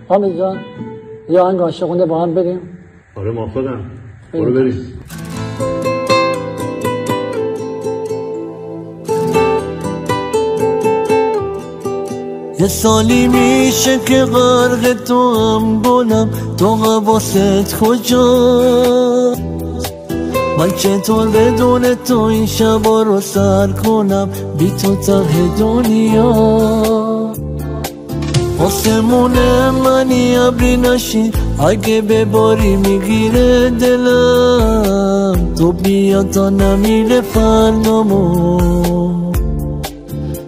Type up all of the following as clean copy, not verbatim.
حامد جان یه آهنگ عاشقونه با هم بریم. آره موافقم، برو بریم. یه سالی میشه که غرق تو هم گلم، تو حواست کجا؟ من چطور بدون تو این شبا رو سر کنم بی تو ته دنیا؟ آسمون منی ابری نشی اگه بباری میگیره دلم، تو بیا تا نمیره فردامون،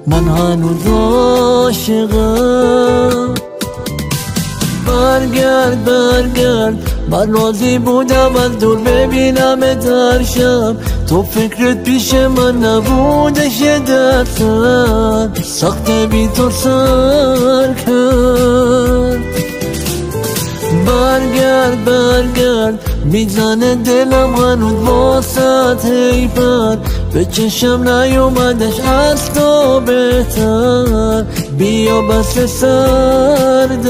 من هنوز عاشقم. برگرد برگرد، من راضی بودم از دور ببینمت هر شب، تو فکرت پیش من نبودش یه درصد، سخت بی تو سر کرد. برگرد برگرد، میزنه دلم هنوز واسط حیفت، به چشم نیومدش از تو بهتر، بیا بس سردم.